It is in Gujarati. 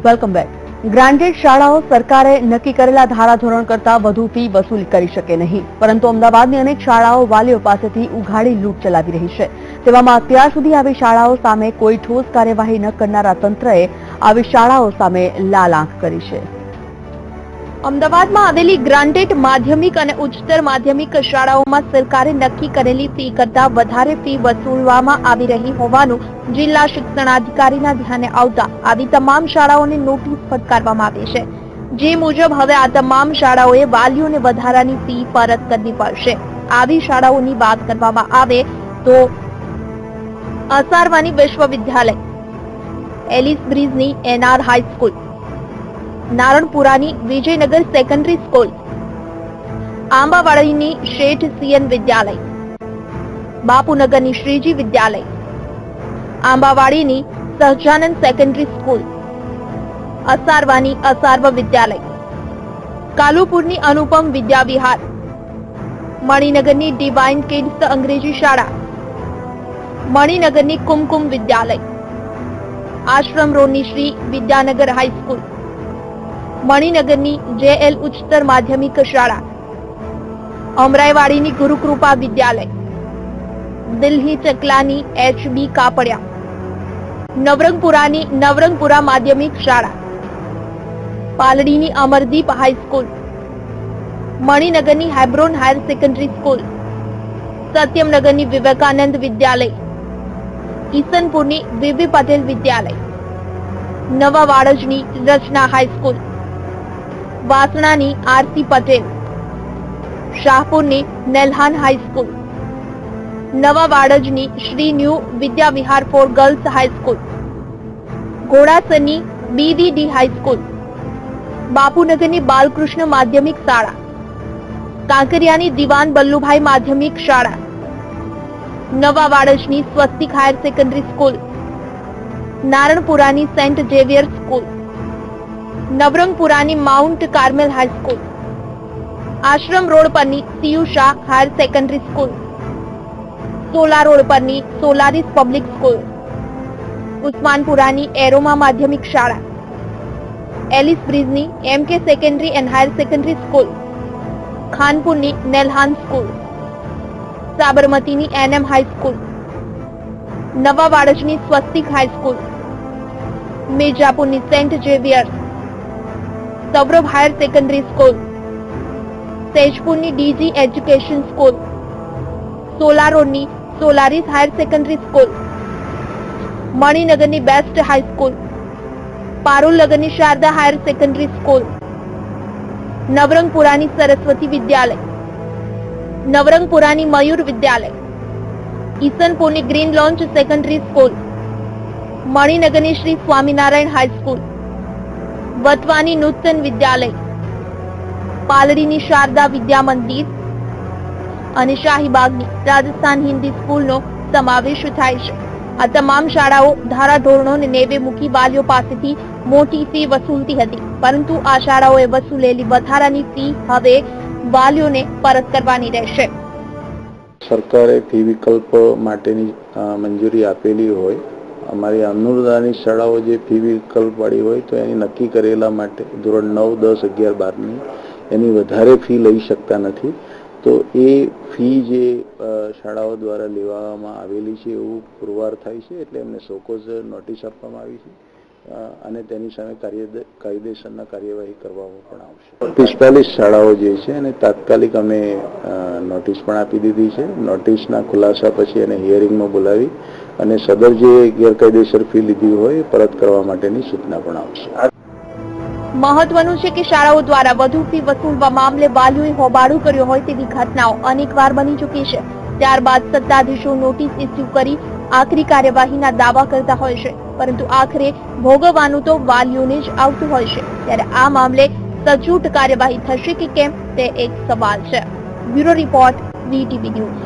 Welcome back. ગ્રાન્ટેડ શાળાઓ સરકારે નક્કી કરેલા ધારાધોરણ કરતા વધુ ફી વસૂલ કરી શકે નહીં, પરંતુ અમદાવાદની અનેક શાળાઓ વાલીઓ પાસેથી ઉઘાડી લૂંટ ચલાવી રહી છે. તેવામાં અત્યાર સુધી આવી શાળાઓ સામે કોઈ ઠોસ કાર્યવાહી ન કરનારા તંત્રએ આવી શાળાઓ સામે લાલ આંખ કરી છે. અમદાવાદમાં આવેલી ગ્રાન્ટેડ માધ્યમિક અને ઉચ્ચતર માધ્યમિક શાળાઓમાં સરકારે નક્કી કરેલી ફી કરતા વધારે ફી વસૂલવામાં આવી રહી હોવાનું જિલ્લા શિક્ષણાધિકારીના ધ્યાને આવતા આવી તમામ શાળાઓને નોટિસ ફટકારવામાં આવી છે. જે મુજબ હવે આ તમામ શાળાઓએ વાલીઓને વધારાની ફી પરત કરવી પડશે. આવી શાળાઓની વાત કરવામાં આવે તો અસારવાની વિશ્વવિદ્યાલય, એલિસ બ્રિજની એનઆર હાઈસ્કૂલ, નારણપુરાની વિજયનગર સેકન્ડરી સ્કૂલ, આંબાવાડીની શેઠ સીએન વિદ્યાલય, બાપુનગરની શ્રીજી વિદ્યાલય, આંબાવાડીની સહજાનંદ સેકન્ડરી સ્કૂલ, અસારવાની અસાર્વ વિદ્યાલય, કાલુપુરની અનુપમ વિદ્યા વિહાર, મણિનગરની ડિવાઇન કિડ્સ અંગ્રેજી શાળા, મણિનગરની કુમકુમ વિદ્યાલય, આશ્રમ રોડની શ્રી વિદ્યાનગર હાઈસ્કૂલ, મણિનગરની જેએલ ઉચ્ચતર માધ્યમિક શાળા, અમરાઈવાડીની ગુરુકૃપા વિદ્યાલય, દિલ્હી ચકલાની એચબી કાપડિયા, નવરંગપુરાની નવરંગપુરા માધ્યમિક શાળા, પાલડીની અમરદીપ હાઈસ્કૂલ, મણિનગરની હેબ્રોન હાયર સેકન્ડરી સ્કૂલ, સત્યમનગરની વિવેકાનંદ વિદ્યાલય, ઈસનપુરની વીવી પટેલ વિદ્યાલય, નવા વાડજની રચના હાઈસ્કૂલ, વાસણાની આરતી પટેલ, શાહપુરની નેલ્હાન હાઈસ્કૂલ, નવા વાડજની Shri new Vidya Vihar for girls high school, ઘોડાસરની બીડીડી હાઈસ્કૂલ, બાપુનગરની બાલકૃષ્ણ માધ્યમિક શાળા, કાંકરિયાની દિવાન બલ્લુભાઈ માધ્યમિક શાળા, નવા વાડજની સ્વસ્તિક હાયર સેકન્ડરી સ્કૂલ, નારણપુરાની સેન્ટ ઝેવિયર સ્કૂલ, નવરંગપુરાની mount Carmel high school, Ashram road પરની CU Shah higher secondary school, Sola road પરની સોલારીસ પબ્લિક સ્કૂલ, ઉસ્માનપુરાની એરોમા માધ્યમિક શાળા, એલિસ બ્રિજની MK secondary and higher secondary school, ખાનપુરની નેલ્હાન સ્કૂલ, સાબરમતીની એનએમ હાઈસ્કૂલ, નવા વાડજની સ્વસ્તિક હાઈસ્કૂલ, મિર્જાપુરની saint Xavier, Saurabh higher secondary school, તેજપુરની ડીજી એજ્યુકેશન સ્કૂલ, સોલા રોડની સોલારીસ હાયર સેકન્ડરી સ્કૂલ, મણિનગરની બેસ્ટ હાઈસ્કૂલ, પારુલનગરની શારદા હાયર સેકન્ડરી સ્કૂલ, નવરંગપુરાની સરસ્વતી વિદ્યાલય, નવરંગપુરાની મયુર વિદ્યાલય, ઈસનપુરની ગ્રીન લોન્ચ સેકન્ડરી સ્કૂલ, મણિનગરની શ્રી સ્વામિનારાયણ હાઈસ્કૂલ, વટવાની નૂતન વિદ્યાલય, પાલડીની શારદા વિદ્યા મંદિર અને શાહીબાગની રાજસ્થાન હિન્દી સ્કૂલનો સમાવેશ થાય છે. આ તમામ શાળાઓ ધારાધોરણોને નેવે મૂકી વાલીઓ પાસેથી મોટી ફી વસૂલતી હતી, પરંતુ આ શાળાઓએ વસૂલેલી વધારાની ફી હવે વાલીઓને પરત કરવાની રહેશે. સરકારે ફી વિકલ્પ માટેની મંજૂરી આપેલી હોય, અમારી અનુદાનિત શાળાઓ જે ફી વિકલ્પ વાળી હોય તો એની નક્કી કરેલા માટે ધોરણ 9, 10, 11, 12ની એની વધારે ફી લઈ શકતા નથી. તો એ ફી જે શાળાઓ દ્વારા લેવામાં આવેલી છે એવું પુરવાર થાય છે, એટલે એમને શોકોઝ નોટિસ આપવામાં આવી છે અને તેની સામે કાયદેસરના કાર્યવાહી કરવામાં પણ આવશે. 45 શાળાઓ જે છે એને તાત્કાલિક અમે નોટિસ પણ આપી દીધી છે. નોટિસના ખુલાસા પછી એને હિયરિંગમાં બોલાવી અને સદર જે ગેરકાયદેસર ફી લીધી હોય એ પરત કરવા માટેની સૂચના પણ આવશે. મહત્વનું છે કે શાળાઓ દ્વારા વધુ ફી વસૂલવા મામલે વાલીઓએ હોબાળો કર્યો હોય તેવી ઘટનાઓ અનેકવાર બની ચૂકી છે. ત્યારબાદ સત્તાધીશો નોટિસ ઇસ્યુ કરી આખરી કાર્યવાહીના દાવા કરતા હોય છે, પરંતુ આખરે ભોગવવાનું તો વાલીઓને જ આવતું હોય છે. ત્યારે આ મામલે સચોટ કાર્યવાહી થશે કે કેમ તે એક સવાલ છે. Bureau report, VTV news.